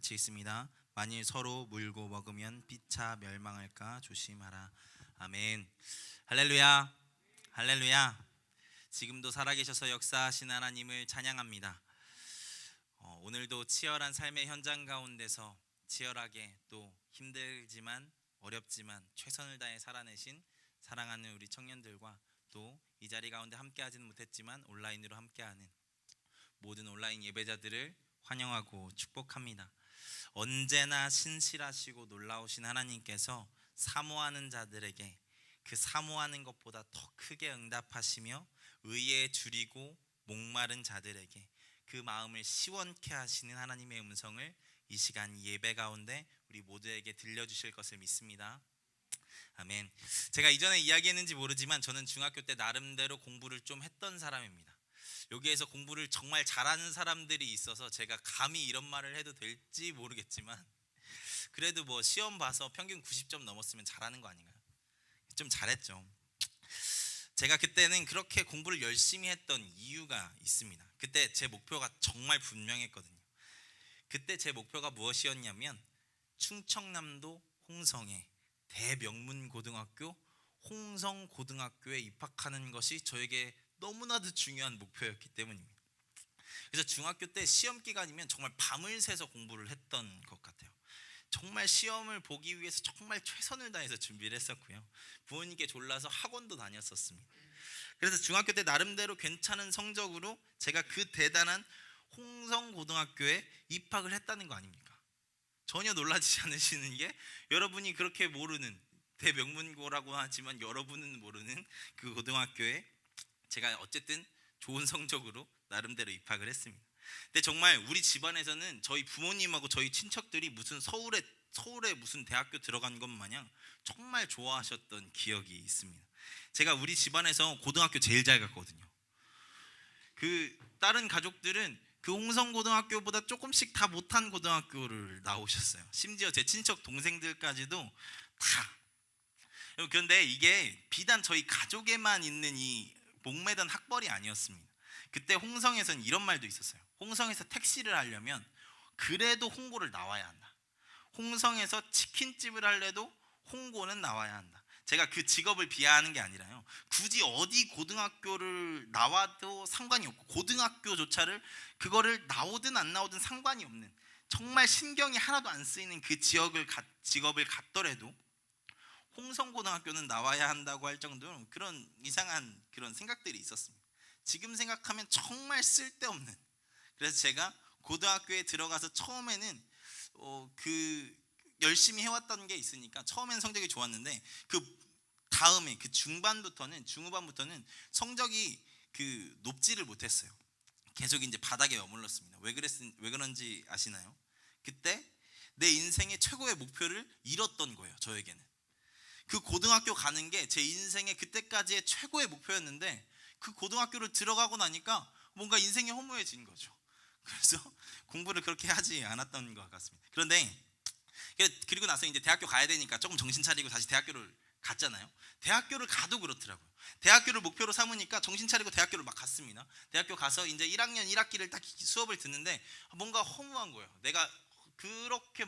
같이 있습니다. 만일 서로 물고 먹으면 피차 멸망할까 조심하라. 아멘. 할렐루야. 할렐루야. 지금도 살아계셔서 역사하신 하나님을 찬양합니다. 오늘도 치열한 삶의 현장 가운데서 치열하게 또 힘들지만 어렵지만 최선을 다해 살아내신 사랑하는 우리 청년들과 또 이 자리 가운데 함께하지는 못했지만 온라인으로 함께하는 모든 온라인 예배자들을 환영하고 축복합니다. 언제나 신실하시고 놀라우신 하나님께서 사모하는 자들에게 그 사모하는 것보다 더 크게 응답하시며 의에 줄이고 목마른 자들에게 그 마음을 시원케 하시는 하나님의 음성을 이 시간 예배 가운데 우리 모두에게 들려주실 것을 믿습니다. 아멘. 제가 이전에 이야기했는지 모르지만 저는 중학교 때 나름대로 공부를 좀 했던 사람입니다. 여기에서 공부를 정말 잘하는 사람들이 있어서 제가 감히 이런 말을 해도 될지 모르겠지만 그래도 뭐 시험 봐서 평균 90점 넘었으면 잘하는 거 아닌가요? 좀 잘했죠. 제가 그때는 그렇게 공부를 열심히 했던 이유가 있습니다. 그때 제 목표가 정말 분명했거든요. 그때 제 목표가 무엇이었냐면 충청남도 홍성에 대명문고등학교 홍성고등학교에 입학하는 것이 저에게 너무나도 중요한 목표였기 때문입니다. 그래서 중학교 때 시험 기간이면 정말 밤을 새서 공부를 했던 것 같아요. 정말 시험을 보기 위해서 정말 최선을 다해서 준비를 했었고요. 부모님께 졸라서 학원도 다녔었습니다. 그래서 중학교 때 나름대로 괜찮은 성적으로 제가 그 대단한 홍성고등학교에 입학을 했다는 거 아닙니까? 전혀 놀라지 않으시는 게 여러분이 그렇게 모르는 대명문고라고 하지만 여러분은 모르는 그 고등학교에 제가 어쨌든 좋은 성적으로 나름대로 입학을 했습니다. 근데 정말 우리 집안에서는 저희 부모님하고 저희 친척들이 무슨 서울에 무슨 대학교 들어간 것 마냥 정말 좋아하셨던 기억이 있습니다. 제가 우리 집안에서 고등학교 제일 잘 갔거든요. 그 다른 가족들은 그 홍성고등학교보다 조금씩 다 못한 고등학교를 나오셨어요. 심지어 제 친척 동생들까지도 다. 그런데 이게 비단 저희 가족에만 있는 이 목매던 학벌이 아니었습니다. 그때 홍성에서는 이런 말도 있었어요. 홍성에서 택시를 하려면 그래도 홍고를 나와야 한다. 홍성에서 치킨집을 할래도 홍고는 나와야 한다. 제가 그 직업을 비하하는 게 아니라요, 굳이 어디 고등학교를 나와도 상관이 없고 고등학교조차를 그거를 나오든 안 나오든 상관이 없는 정말 신경이 하나도 안 쓰이는 그 직업을 갖더라도 홍성고등학교는 나와야 한다고 할 정도로 그런 이상한 그런 생각들이 있었습니다. 지금 생각하면 정말 쓸데없는. 그래서 제가 고등학교에 들어가서 처음에는 열심히 해왔던 게 있으니까 처음엔 성적이 좋았는데 그 다음에 그 중후반부터는 성적이 높지를 못했어요. 계속 이제 바닥에 머물렀습니다. 왜 그런지 아시나요? 그때 내 인생의 최고의 목표를 잃었던 거예요. 저에게는 그 고등학교 가는 게 제 인생의 그때까지의 최고의 목표였는데 그 고등학교를 들어가고 나니까 뭔가 인생이 허무해진 거죠. 그래서 공부를 그렇게 하지 않았던 것 같습니다. 그리고 나서 이제 대학교 가야 되니까 조금 정신 차리고 다시 대학교를 갔잖아요. 대학교를 가도 그렇더라고요. 대학교를 목표로 삼으니까 정신 차리고 대학교를 막 갔습니다. 대학교 가서 이제 1학년 1학기를 딱 수업을 듣는데 뭔가 허무한 거예요. 내가 그렇게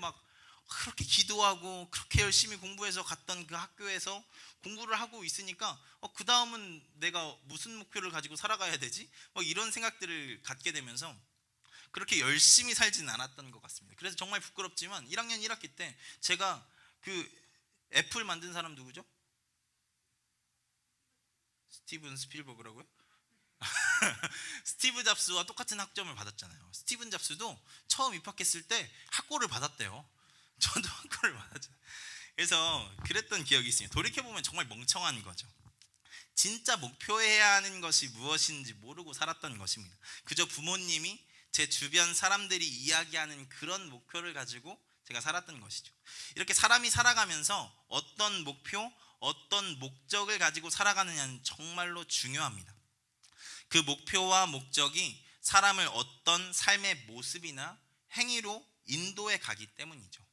기도하고 그렇게 열심히 공부해서 갔던 그 학교에서 공부를 하고 있으니까 그 다음은 내가 무슨 목표를 가지고 살아가야 되지? 이런 생각들을 갖게 되면서 그렇게 열심히 살지는 않았던 것 같습니다. 그래서 정말 부끄럽지만 1학년 1학기 때 제가 그 애플 만든 사람 누구죠? 스티븐 스필버그라고요? 스티브 잡스와 똑같은 학점을 받았잖아요. 스티븐 잡스도 처음 입학했을 때 학고를 받았대요. 저도 학고를 받았잖아요. 그래서 그랬던 기억이 있습니다. 돌이켜보면 정말 멍청한 거죠. 진짜 목표해야 하는 것이 무엇인지 모르고 살았던 것입니다. 그저 부모님이 제 주변 사람들이 이야기하는 그런 목표를 가지고 제가 살았던 것이죠. 이렇게 사람이 살아가면서 어떤 목표, 어떤 목적을 가지고 살아가느냐는 정말로 중요합니다. 그 목표와 목적이 사람을 어떤 삶의 모습이나 행위로 인도해 가기 때문이죠.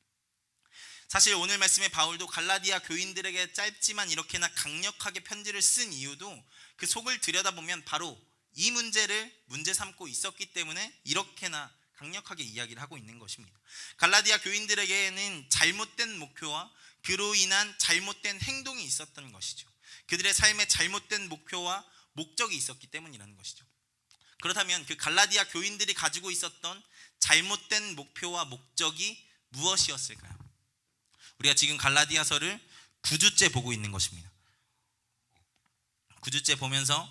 사실 오늘 말씀의 바울도 갈라디아 교인들에게 짧지만 이렇게나 강력하게 편지를 쓴 이유도 그 속을 들여다보면 바로 이 문제를 문제 삼고 있었기 때문에 이렇게나 강력하게 이야기를 하고 있는 것입니다. 갈라디아 교인들에게는 잘못된 목표와 그로 인한 잘못된 행동이 있었던 것이죠. 그들의 삶에 잘못된 목표와 목적이 있었기 때문이라는 것이죠. 그렇다면 그 갈라디아 교인들이 가지고 있었던 잘못된 목표와 목적이 무엇이었을까요? 우리가 지금 갈라디아서를 9주째 보고 있는 것입니다. 9주째 보면서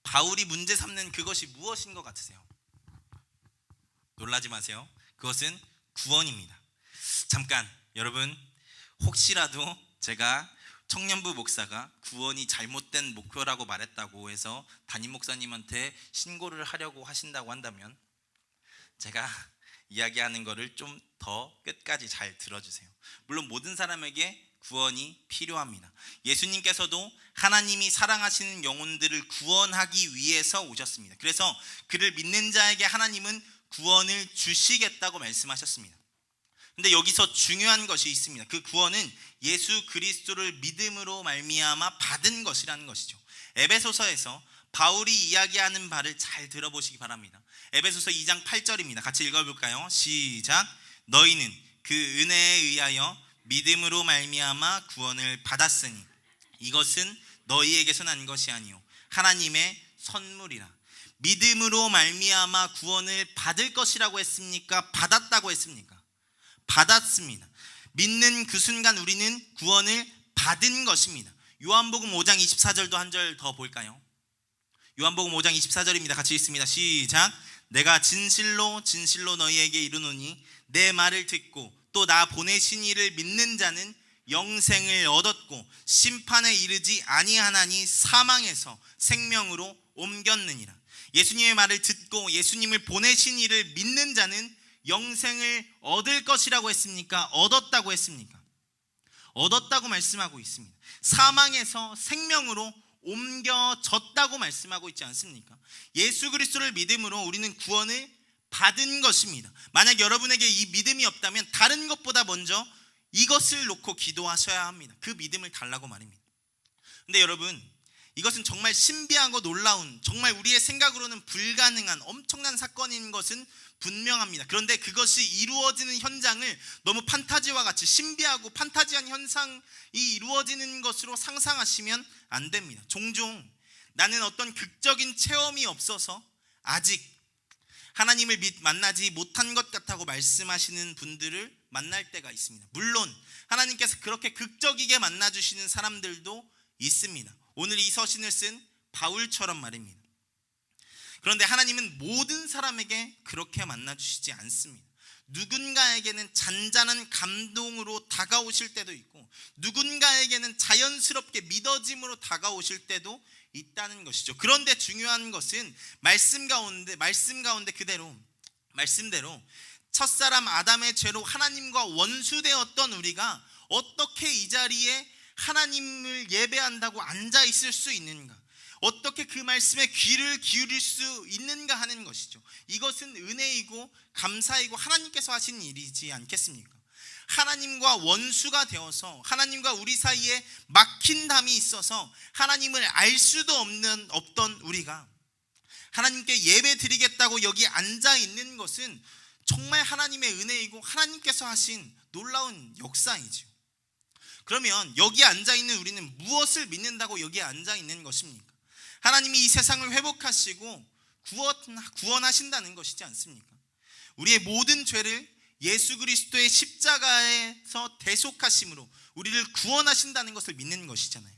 바울이 문제 삼는 그것이 무엇인 것 같으세요? 놀라지 마세요. 그것은 구원입니다. 잠깐 여러분, 혹시라도 제가 청년부 목사가 구원이 잘못된 목표라고 말했다고 해서 담임 목사님한테 신고를 하려고 하신다고 한다면 제가 이야기하는 거를 좀 더 끝까지 잘 들어주세요. 물론 모든 사람에게 구원이 필요합니다. 예수님께서도 하나님이 사랑하시는 영혼들을 구원하기 위해서 오셨습니다. 그래서 그를 믿는 자에게 하나님은 구원을 주시겠다고 말씀하셨습니다. 근데 여기서 중요한 것이 있습니다. 그 구원은 예수 그리스도를 믿음으로 말미암아 받은 것이라는 것이죠. 에베소서에서 바울이 이야기하는 바를 잘 들어보시기 바랍니다. 에베소서 2장 8절입니다. 같이 읽어볼까요? 시작. 너희는 그 은혜에 의하여 믿음으로 말미암아 구원을 받았으니 이것은 너희에게서 난 것이 아니요 하나님의 선물이라. 믿음으로 말미암아 구원을 받을 것이라고 했습니까? 받았다고 했습니까? 받았습니다. 믿는 그 순간 우리는 구원을 받은 것입니다. 요한복음 5장 24절도 한 절 더 볼까요? 요한복음 5장 24절입니다. 같이 읽습니다. 시작. 내가 진실로 진실로 너희에게 이르노니 내 말을 듣고 또 나 보내신 이를 믿는 자는 영생을 얻었고 심판에 이르지 아니하나니 사망에서 생명으로 옮겼느니라. 예수님의 말을 듣고 예수님을 보내신 이를 믿는 자는 영생을 얻을 것이라고 했습니까? 얻었다고 했습니까? 얻었다고 말씀하고 있습니다. 사망에서 생명으로 옮겨졌다고 말씀하고 있지 않습니까? 예수 그리스도를 믿음으로 우리는 구원을 받은 것입니다. 만약 여러분에게 이 믿음이 없다면 다른 것보다 먼저 이것을 놓고 기도하셔야 합니다. 그 믿음을 달라고 말입니다. 근데 여러분, 이것은 정말 신비하고 놀라운, 정말 우리의 생각으로는 불가능한 엄청난 사건인 것은 분명합니다. 그런데 그것이 이루어지는 현장을 너무 판타지와 같이 신비하고 판타지한 현상이 이루어지는 것으로 상상하시면 안 됩니다. 종종 나는 어떤 극적인 체험이 없어서 아직 하나님을 만나지 못한 것 같다고 말씀하시는 분들을 만날 때가 있습니다. 물론 하나님께서 그렇게 극적이게 만나주시는 사람들도 있습니다. 오늘 이 서신을 쓴 바울처럼 말입니다. 그런데 하나님은 모든 사람에게 그렇게 만나주시지 않습니다. 누군가에게는 잔잔한 감동으로 다가오실 때도 있고 누군가에게는 자연스럽게 믿어짐으로 다가오실 때도 있다는 것이죠. 그런데 중요한 것은 말씀 가운데 그대로 말씀대로 첫사람 아담의 죄로 하나님과 원수되었던 우리가 어떻게 이 자리에 하나님을 예배한다고 앉아 있을 수 있는가? 어떻게 그 말씀에 귀를 기울일 수 있는가 하는 것이죠. 이것은 은혜이고 감사이고 하나님께서 하신 일이지 않겠습니까? 하나님과 원수가 되어서 하나님과 우리 사이에 막힌 담이 있어서 하나님을 알 수도 없던 우리가 하나님께 예배 드리겠다고 여기 앉아 있는 것은 정말 하나님의 은혜이고 하나님께서 하신 놀라운 역사이죠. 그러면 여기 앉아 있는 우리는 무엇을 믿는다고 여기에 앉아 있는 것입니까? 하나님이 이 세상을 회복하시고 구원하신다는 것이지 않습니까? 우리의 모든 죄를 예수 그리스도의 십자가에서 대속하심으로 우리를 구원하신다는 것을 믿는 것이잖아요.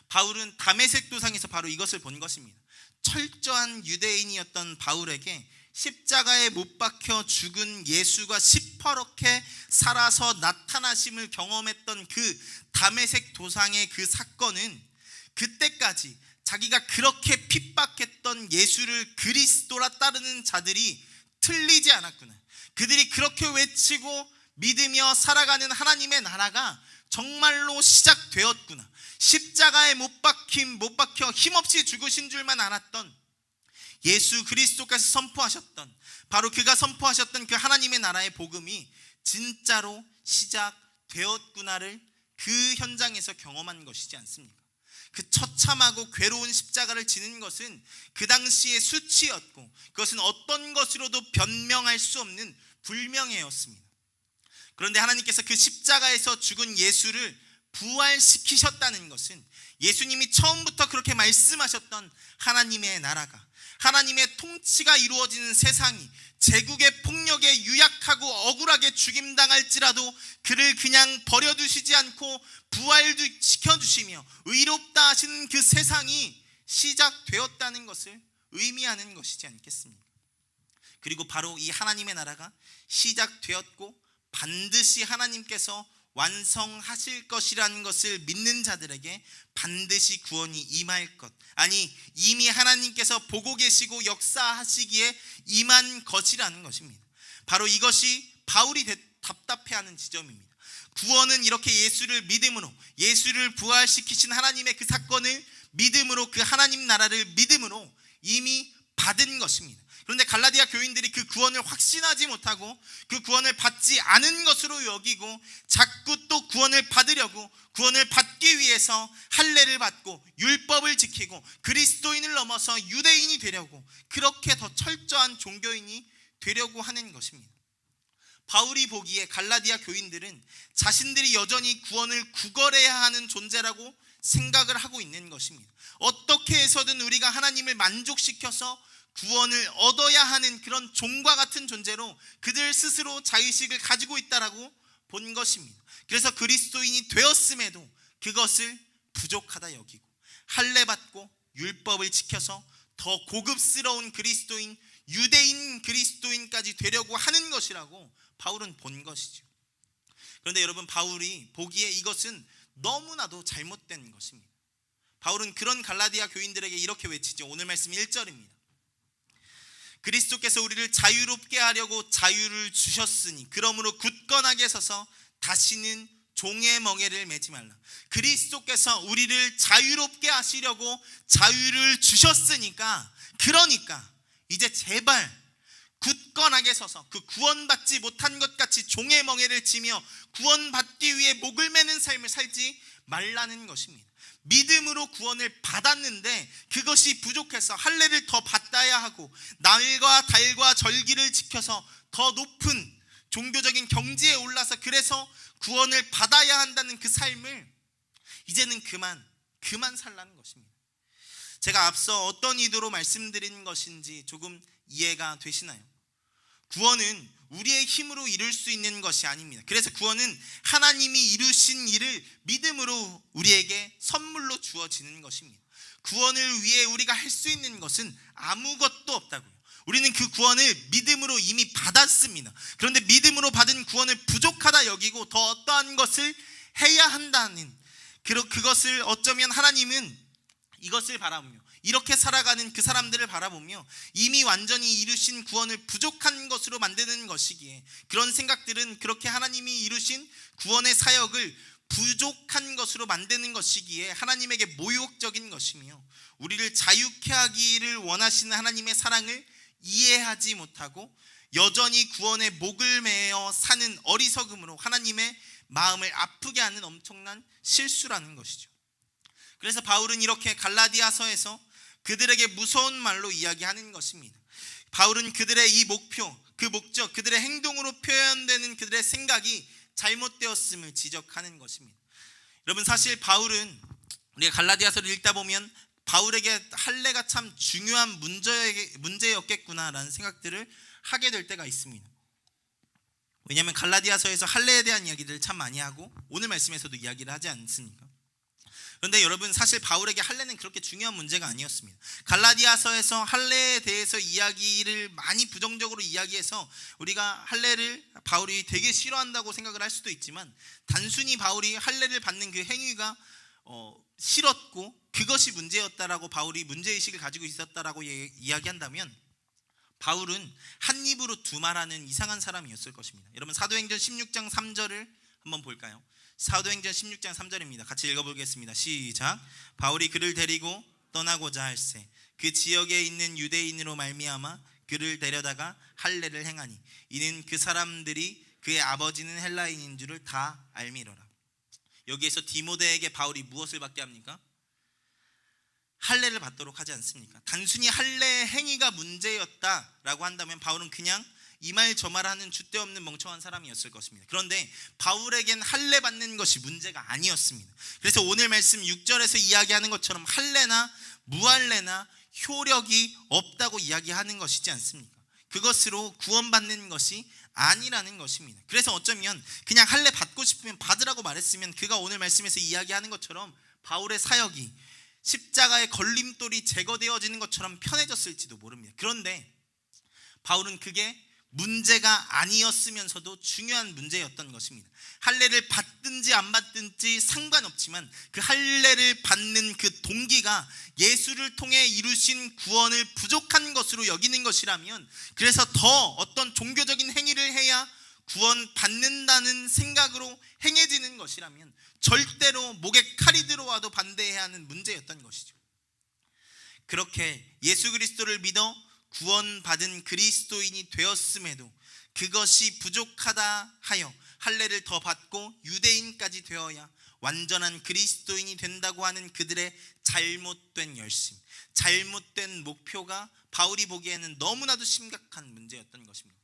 바울은 다메섹 도상에서 바로 이것을 본 것입니다. 철저한 유대인이었던 바울에게 십자가에 못 박혀 죽은 예수가 시퍼렇게 살아서 나타나심을 경험했던 그 다메섹 도상의 그 사건은 그때까지 자기가 그렇게 핍박했던 예수를 그리스도라 따르는 자들이 틀리지 않았구나. 그들이 그렇게 외치고 믿으며 살아가는 하나님의 나라가 정말로 시작되었구나. 십자가에 못 박혀 힘없이 죽으신 줄만 알았던 예수 그리스도께서 선포하셨던 바로 그가 선포하셨던 그 하나님의 나라의 복음이 진짜로 시작되었구나를 그 현장에서 경험한 것이지 않습니까? 그 처참하고 괴로운 십자가를 지는 것은 그 당시의 수치였고, 그것은 어떤 것으로도 변명할 수 없는 불명예였습니다. 그런데 하나님께서 그 십자가에서 죽은 예수를 부활시키셨다는 것은 예수님이 처음부터 그렇게 말씀하셨던 하나님의 나라가, 하나님의 통치가 이루어지는 세상이 제국의 폭력에 유약하고 억울하게 죽임당할지라도 그를 그냥 버려두시지 않고 부활시켜주시며 의롭다 하시는 그 세상이 시작되었다는 것을 의미하는 것이지 않겠습니까? 그리고 바로 이 하나님의 나라가 시작되었고 반드시 하나님께서 완성하실 것이라는 것을 믿는 자들에게 반드시 구원이 임할 것, 아니 이미 하나님께서 보고 계시고 역사하시기에 임한 것이라는 것입니다. 바로 이것이 바울이 답답해하는 지점입니다. 구원은 이렇게 예수를 믿음으로, 예수를 부활시키신 하나님의 그 사건을 믿음으로, 그 하나님 나라를 믿음으로 이미 받은 것입니다. 그런데 갈라디아 교인들이 그 구원을 확신하지 못하고 그 구원을 받지 않은 것으로 여기고 자꾸 또 구원을 받으려고, 구원을 받기 위해서 할례를 받고 율법을 지키고 그리스도인을 넘어서 유대인이 되려고, 그렇게 더 철저한 종교인이 되려고 하는 것입니다. 바울이 보기에 갈라디아 교인들은 자신들이 여전히 구원을 구걸해야 하는 존재라고 생각을 하고 있는 것입니다. 어떻게 해서든 우리가 하나님을 만족시켜서 구원을 얻어야 하는 그런 종과 같은 존재로 그들 스스로 자의식을 가지고 있다라고 본 것입니다. 그래서 그리스도인이 되었음에도 그것을 부족하다 여기고 할례 받고 율법을 지켜서 더 고급스러운 그리스도인, 유대인 그리스도인까지 되려고 하는 것이라고 바울은 본 것이죠. 그런데 여러분, 바울이 보기에 이것은 너무나도 잘못된 것입니다. 바울은 그런 갈라디아 교인들에게 이렇게 외치죠. 오늘 말씀 1절입니다. 그리스도께서 우리를 자유롭게 하려고 자유를 주셨으니 그러므로 굳건하게 서서 다시는 종의 멍에를 매지 말라. 그리스도께서 우리를 자유롭게 하시려고 자유를 주셨으니까, 그러니까 이제 제발 굳건하게 서서 그 구원받지 못한 것 같이 종의 멍에를 지며 구원받기 위해 목을 매는 삶을 살지 말라는 것입니다. 믿음으로 구원을 받았는데 그것이 부족해서 할례를 더 받아야 하고 날과 달과 절기를 지켜서 더 높은 종교적인 경지에 올라서 그래서 구원을 받아야 한다는 그 삶을 이제는 그만 살라는 것입니다. 제가 앞서 어떤 의도로 말씀드린 것인지 조금 이해가 되시나요? 구원은 우리의 힘으로 이룰 수 있는 것이 아닙니다. 그래서 구원은 하나님이 이루신 일을 믿음으로 우리에게 선물로 주어지는 것입니다. 구원을 위해 우리가 할 수 있는 것은 아무것도 없다고요. 우리는 그 구원을 믿음으로 이미 받았습니다. 그런데 믿음으로 받은 구원을 부족하다 여기고 더 어떠한 것을 해야 한다는, 그것을 어쩌면 하나님은 이것을 바라보며, 이렇게 살아가는 그 사람들을 바라보며 이미 완전히 이루신 구원을 부족한 것으로 만드는 것이기에, 그런 생각들은 그렇게 하나님이 이루신 구원의 사역을 부족한 것으로 만드는 것이기에 하나님에게 모욕적인 것이며, 우리를 자유케 하기를 원하시는 하나님의 사랑을 이해하지 못하고 여전히 구원의 목을 매어 사는 어리석음으로 하나님의 마음을 아프게 하는 엄청난 실수라는 것이죠. 그래서 바울은 이렇게 갈라디아서에서 그들에게 무서운 말로 이야기하는 것입니다. 바울은 그들의 이 목표, 그 목적, 그들의 행동으로 표현되는 그들의 생각이 잘못되었음을 지적하는 것입니다. 여러분, 사실 바울은 우리가 갈라디아서를 읽다 보면 바울에게 할례가 참 중요한 문제였겠구나라는 생각들을 하게 될 때가 있습니다. 왜냐하면 갈라디아서에서 할례에 대한 이야기들을 참 많이 하고 오늘 말씀에서도 이야기를 하지 않습니까? 그런데 여러분, 사실 바울에게 할례는 그렇게 중요한 문제가 아니었습니다. 갈라디아서에서 할례에 대해서 이야기를 많이 부정적으로 이야기해서 우리가 할례를 바울이 되게 싫어한다고 생각을 할 수도 있지만, 단순히 바울이 할례를 받는 그 행위가 싫었고 그것이 문제였다라고 바울이 문제의식을 가지고 있었다라고 이야기한다면 바울은 한 입으로 두 말하는 이상한 사람이었을 것입니다. 여러분, 사도행전 16장 3절을 한번 볼까요? 사도행전 16장 3절입니다. 같이 읽어보겠습니다. 시작. 바울이 그를 데리고 떠나고자 할새 그 지역에 있는 유대인으로 말미암아 그를 데려다가 할례를 행하니 이는 그 사람들이 그의 아버지는 헬라인인 줄을 다 알미러라. 여기에서 디모데에게 바울이 무엇을 받게 합니까? 할례를 받도록 하지 않습니까? 단순히 할례 행위가 문제였다라고 한다면 바울은 그냥 이 말 저 말 하는 줏대 없는 멍청한 사람이었을 것입니다. 그런데 바울에겐 할례 받는 것이 문제가 아니었습니다. 그래서 오늘 말씀 6절에서 이야기하는 것처럼 할례나 무할례나 효력이 없다고 이야기하는 것이지 않습니까? 그것으로 구원받는 것이 아니라는 것입니다. 그래서 어쩌면 그냥 할례 받고 싶으면 받으라고 말했으면 그가 오늘 말씀에서 이야기하는 것처럼 바울의 사역이 십자가의 걸림돌이 제거되어지는 것처럼 편해졌을지도 모릅니다. 그런데 바울은 그게 문제가 아니었으면서도 중요한 문제였던 것입니다. 할례를 받든지 안 받든지 상관없지만 그 할례를 받는 그 동기가 예수를 통해 이루신 구원을 부족한 것으로 여기는 것이라면, 그래서 더 어떤 종교적인 행위를 해야 구원 받는다는 생각으로 행해지는 것이라면 절대로 목에 칼이 들어와도 반대해야 하는 문제였던 것이죠. 그렇게 예수 그리스도를 믿어 구원받은 그리스도인이 되었음에도 그것이 부족하다 하여 할례를 더 받고 유대인까지 되어야 완전한 그리스도인이 된다고 하는 그들의 잘못된 열심, 잘못된 목표가 바울이 보기에는 너무나도 심각한 문제였던 것입니다.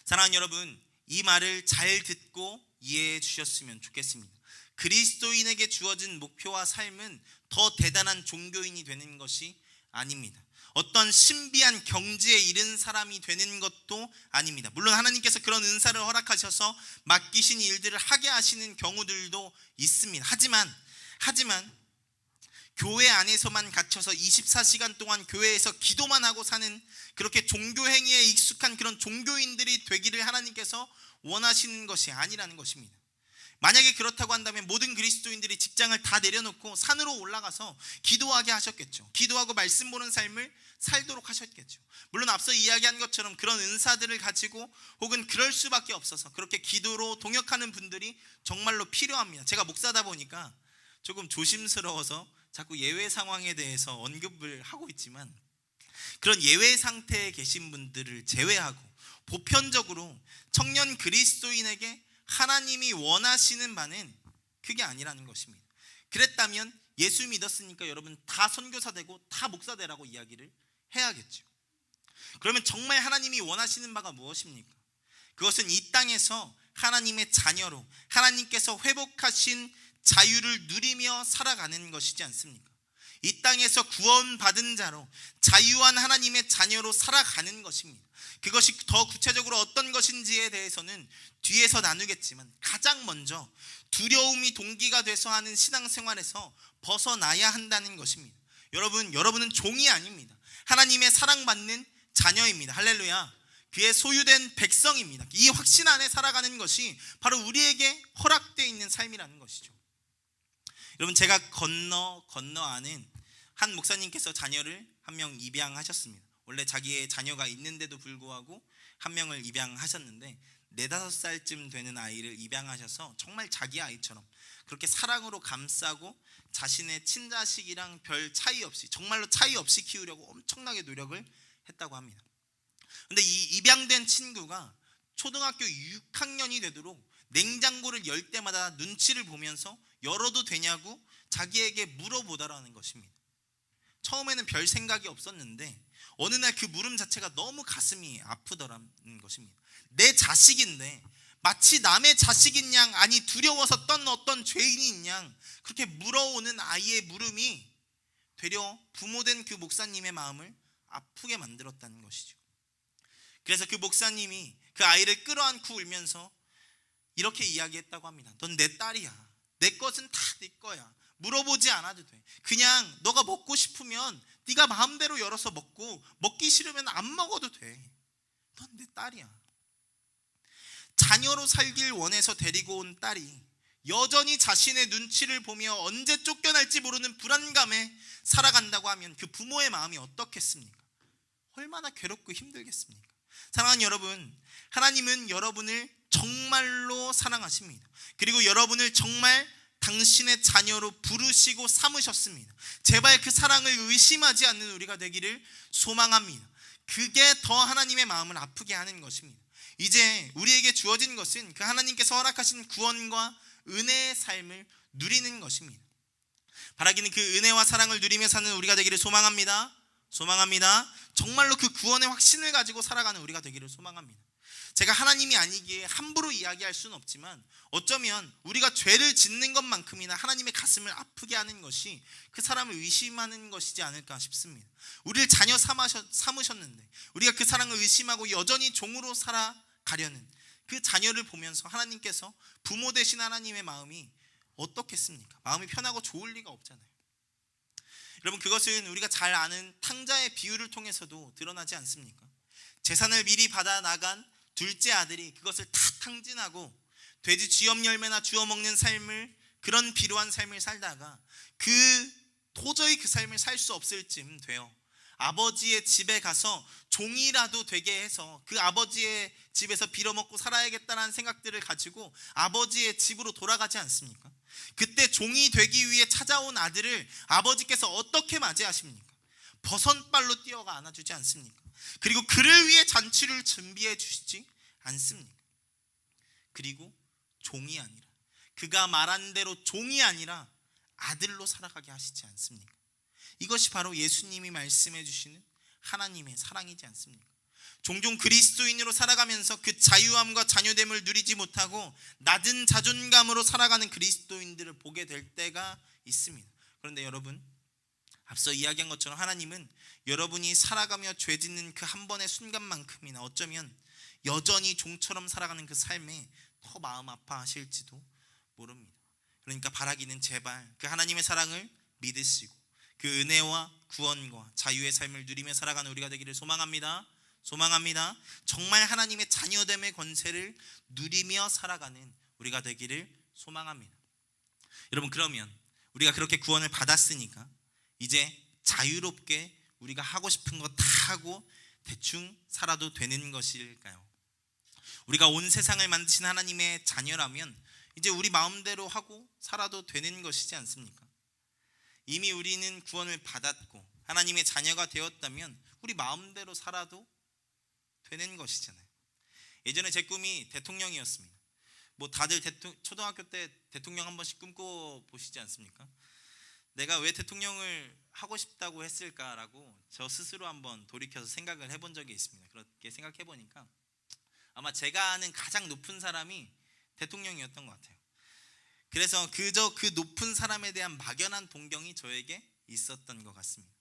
사랑하는 여러분, 이 말을 잘 듣고 이해해 주셨으면 좋겠습니다. 그리스도인에게 주어진 목표와 삶은 더 대단한 종교인이 되는 것이 아닙니다. 어떤 신비한 경지에 이른 사람이 되는 것도 아닙니다. 물론 하나님께서 그런 은사를 허락하셔서 맡기신 일들을 하게 하시는 경우들도 있습니다. 하지만 교회 안에서만 갇혀서 24시간 동안 교회에서 기도만 하고 사는 그렇게 종교 행위에 익숙한 그런 종교인들이 되기를 하나님께서 원하시는 것이 아니라는 것입니다. 만약에 그렇다고 한다면 모든 그리스도인들이 직장을 다 내려놓고 산으로 올라가서 기도하게 하셨겠죠. 기도하고 말씀 보는 삶을 살도록 하셨겠죠. 물론 앞서 이야기한 것처럼 그런 은사들을 가지고 혹은 그럴 수밖에 없어서 그렇게 기도로 동역하는 분들이 정말로 필요합니다. 제가 목사다 보니까 조금 조심스러워서 자꾸 예외 상황에 대해서 언급을 하고 있지만, 그런 예외 상태에 계신 분들을 제외하고 보편적으로 청년 그리스도인에게 하나님이 원하시는 바는 그게 아니라는 것입니다. 그랬다면 예수 믿었으니까 여러분 다 선교사 되고 다 목사 되라고 이야기를 해야겠죠. 그러면 정말 하나님이 원하시는 바가 무엇입니까? 그것은 이 땅에서 하나님의 자녀로 하나님께서 회복하신 자유를 누리며 살아가는 것이지 않습니까? 이 땅에서 구원받은 자로 자유한 하나님의 자녀로 살아가는 것입니다. 그것이 더 구체적으로 어떤 것인지에 대해서는 뒤에서 나누겠지만, 가장 먼저 두려움이 동기가 돼서 하는 신앙생활에서 벗어나야 한다는 것입니다. 여러분은 종이 아닙니다. 하나님의 사랑받는 자녀입니다. 할렐루야. 그의 소유된 백성입니다. 이 확신 안에 살아가는 것이 바로 우리에게 허락되어 있는 삶이라는 것이죠. 여러분, 제가 건너 아는 한 목사님께서 자녀를 한 명 입양하셨습니다. 원래 자기의 자녀가 있는데도 불구하고 한 명을 입양하셨는데 4-5살쯤 되는 아이를 입양하셔서 정말 자기 아이처럼 그렇게 사랑으로 감싸고 자신의 친자식이랑 별 차이 없이, 정말로 차이 없이 키우려고 엄청나게 노력을 했다고 합니다. 근데 이 입양된 친구가 초등학교 6학년이 되도록 냉장고를 열 때마다 눈치를 보면서 열어도 되냐고 자기에게 물어보더라는 것입니다. 처음에는 별 생각이 없었는데 어느 날 그 물음 자체가 너무 가슴이 아프더라는 것입니다. 내 자식인데 마치 남의 자식인 양, 아니 두려워서 떤 어떤 죄인인 양 그렇게 물어오는 아이의 물음이 되려 부모된 그 목사님의 마음을 아프게 만들었다는 것이죠. 그래서 그 목사님이 그 아이를 끌어안고 울면서 이렇게 이야기했다고 합니다. 넌 내 딸이야. 내 것은 다 네 거야. 물어보지 않아도 돼. 그냥 너가 먹고 싶으면 네가 마음대로 열어서 먹고, 먹기 싫으면 안 먹어도 돼. 넌 내 딸이야. 자녀로 살길 원해서 데리고 온 딸이 여전히 자신의 눈치를 보며 언제 쫓겨날지 모르는 불안감에 살아간다고 하면 그 부모의 마음이 어떻겠습니까? 얼마나 괴롭고 힘들겠습니까? 사랑하는 여러분, 하나님은 여러분을 정말로 사랑하십니다. 그리고 여러분을 정말 당신의 자녀로 부르시고 삼으셨습니다. 제발 그 사랑을 의심하지 않는 우리가 되기를 소망합니다. 그게 더 하나님의 마음을 아프게 하는 것입니다. 이제 우리에게 주어진 것은 그 하나님께서 허락하신 구원과 은혜의 삶을 누리는 것입니다. 바라기는 그 은혜와 사랑을 누리며 사는 우리가 되기를 소망합니다. 소망합니다. 정말로 그 구원의 확신을 가지고 살아가는 우리가 되기를 소망합니다. 제가 하나님이 아니기에 함부로 이야기할 수는 없지만 어쩌면 우리가 죄를 짓는 것만큼이나 하나님의 가슴을 아프게 하는 것이 그 사람을 의심하는 것이지 않을까 싶습니다. 우리를 자녀 삼으셨는데 우리가 그 사랑을 의심하고 여전히 종으로 살아가려는 그 자녀를 보면서 하나님께서 부모 되신 하나님의 마음이 어떻겠습니까? 마음이 편하고 좋을 리가 없잖아요. 여러분, 그것은 우리가 잘 아는 탕자의 비유를 통해서도 드러나지 않습니까? 재산을 미리 받아 나간 둘째 아들이 그것을 다 탕진하고 돼지 쥐염 열매나 주워 먹는 삶을, 그런 비루한 삶을 살다가 도저히 그 삶을 살 수 없을 쯤 되어 아버지의 집에 가서 종이라도 되게 해서 그 아버지의 집에서 빌어먹고 살아야겠다는 생각들을 가지고 아버지의 집으로 돌아가지 않습니까? 그때 종이 되기 위해 찾아온 아들을 아버지께서 어떻게 맞이하십니까? 버선발로 뛰어가 안아주지 않습니까? 그리고 그를 위해 잔치를 준비해 주시지 않습니까? 그리고 종이 아니라, 그가 말한 대로 종이 아니라 아들로 살아가게 하시지 않습니까? 이것이 바로 예수님이 말씀해 주시는 하나님의 사랑이지 않습니까? 종종 그리스도인으로 살아가면서 그 자유함과 자녀됨을 누리지 못하고 낮은 자존감으로 살아가는 그리스도인들을 보게 될 때가 있습니다. 그런데 여러분, 앞서 이야기한 것처럼 하나님은 여러분이 살아가며 죄 짓는 그 한 번의 순간만큼이나 어쩌면 여전히 종처럼 살아가는 그 삶에 더 마음 아파하실지도 모릅니다. 그러니까 바라기는 제발 그 하나님의 사랑을 믿으시고 그 은혜와 구원과 자유의 삶을 누리며 살아가는 우리가 되기를 소망합니다. 소망합니다. 정말 하나님의 자녀됨의 권세를 누리며 살아가는 우리가 되기를 소망합니다. 여러분, 그러면 우리가 그렇게 구원을 받았으니까 이제 자유롭게 우리가 하고 싶은 거 다 하고 대충 살아도 되는 것일까요? 우리가 온 세상을 만드신 하나님의 자녀라면 이제 우리 마음대로 하고 살아도 되는 것이지 않습니까? 이미 우리는 구원을 받았고 하나님의 자녀가 되었다면 우리 마음대로 살아도 되는 것이잖아요. 예전에 제 꿈이 대통령이었습니다. 다들 초등학교 때 대통령 한 번씩 꿈꿔보시지 않습니까? 내가 왜 대통령을 하고 싶다고 했을까라고 저 스스로 한번 돌이켜서 생각을 해본 적이 있습니다. 그렇게 생각해 보니까 아마 제가 아는 가장 높은 사람이 대통령이었던 것 같아요. 그래서 그저 그 높은 사람에 대한 막연한 동경이 저에게 있었던 것 같습니다.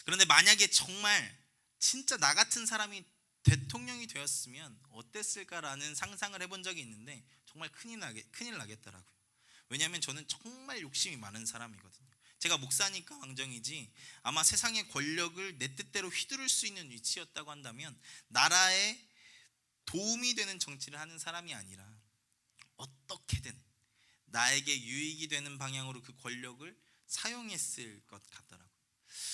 그런데 만약에 정말 진짜 나 같은 사람이 대통령이 되었으면 어땠을까라는 상상을 해본 적이 있는데 정말 큰일 나겠더라고요. 왜냐하면 저는 정말 욕심이 많은 사람이거든요. 제가 목사니까 왕정이지 아마 세상의 권력을 내 뜻대로 휘두를 수 있는 위치였다고 한다면 나라에 도움이 되는 정치를 하는 사람이 아니라 어떻게든 나에게 유익이 되는 방향으로 그 권력을 사용했을 것 같더라고요.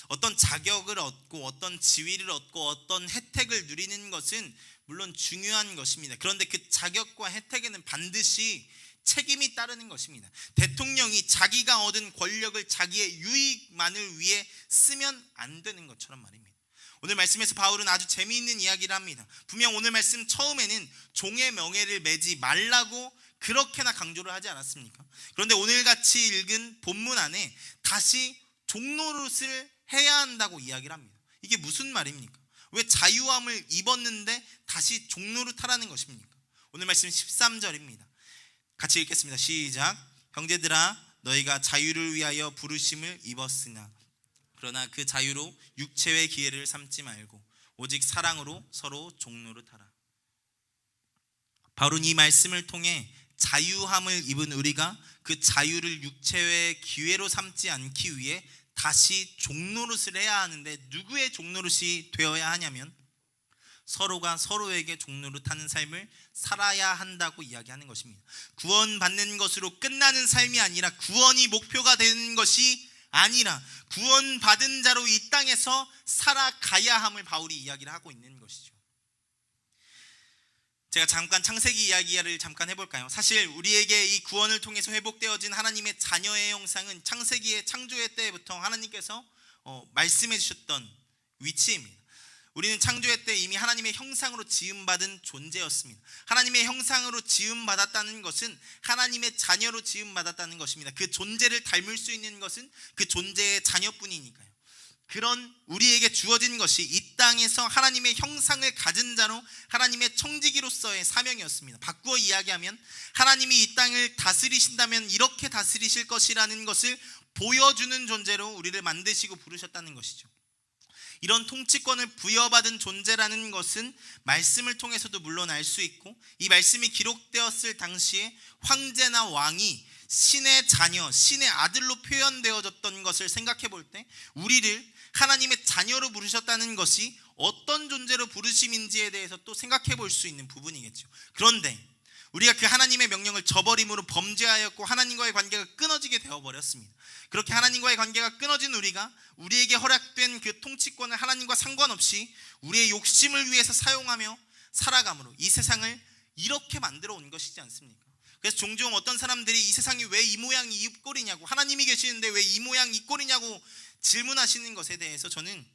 어떤 자격을 얻고 어떤 지위를 얻고 어떤 혜택을 누리는 것은 물론 중요한 것입니다. 그런데 그 자격과 혜택에는 반드시 책임이 따르는 것입니다. 대통령이 자기가 얻은 권력을 자기의 유익만을 위해 쓰면 안 되는 것처럼 말입니다. 오늘 말씀에서 바울은 아주 재미있는 이야기를 합니다. 분명 오늘 말씀 처음에는 종의 명예를 매지 말라고 그렇게나 강조를 하지 않았습니까? 그런데 오늘같이 읽은 본문 안에 다시 종노릇을 해야 한다고 이야기를 합니다. 이게 무슨 말입니까? 왜 자유함을 입었는데 다시 종노릇하라는 것입니까? 오늘 말씀 13절입니다. 같이 읽겠습니다. 시작. 형제들아, 너희가 자유를 위하여 부르심을 입었으나 그러나 그 자유로 육체의 기회를 삼지 말고 오직 사랑으로 서로 종노릇하라. 바울은 이 말씀을 통해 자유함을 입은 우리가 그 자유를 육체의 기회로 삼지 않기 위해 다시 종노릇을 해야 하는데 누구의 종노릇이 되어야 하냐면 서로가 서로에게 종노릇하는 삶을 살아야 한다고 이야기하는 것입니다. 구원받는 것으로 끝나는 삶이 아니라 구원이 목표가 되는 것이 아니라 구원받은 자로 이 땅에서 살아가야 함을 바울이 이야기를 하고 있는 것이죠. 제가 잠깐 창세기 이야기를 잠깐 해볼까요? 사실 우리에게 이 구원을 통해서 회복되어진 하나님의 자녀의 형상은 창세기의 창조의 때부터 하나님께서 말씀해 주셨던 위치입니다. 우리는 창조의 때 이미 하나님의 형상으로 지음받은 존재였습니다. 하나님의 형상으로 지음받았다는 것은 하나님의 자녀로 지음받았다는 것입니다. 그 존재를 닮을 수 있는 것은 그 존재의 자녀뿐이니까요. 그런 우리에게 주어진 것이 이 땅에서 하나님의 형상을 가진 자로 하나님의 청지기로서의 사명이었습니다. 바꾸어 이야기하면 하나님이 이 땅을 다스리신다면 이렇게 다스리실 것이라는 것을 보여주는 존재로 우리를 만드시고 부르셨다는 것이죠. 이런 통치권을 부여받은 존재라는 것은 말씀을 통해서도 물론 알 수 있고, 이 말씀이 기록되었을 당시에 황제나 왕이 신의 자녀, 신의 아들로 표현되어졌던 것을 생각해 볼 때 우리를 하나님의 자녀로 부르셨다는 것이 어떤 존재로 부르심인지에 대해서 또 생각해 볼 수 있는 부분이겠죠. 그런데 우리가 그 하나님의 명령을 저버림으로 범죄하였고 하나님과의 관계가 끊어지게 되어버렸습니다. 그렇게 하나님과의 관계가 끊어진 우리가 우리에게 허락된 그 통치권을 하나님과 상관없이 우리의 욕심을 위해서 사용하며 살아감으로 이 세상을 이렇게 만들어 온 것이지 않습니까? 그래서 종종 어떤 사람들이 이 세상이 왜 이 모양 이 꼴이냐고, 하나님이 계시는데 왜 이 모양 이 꼴이냐고 질문하시는 것에 대해서 저는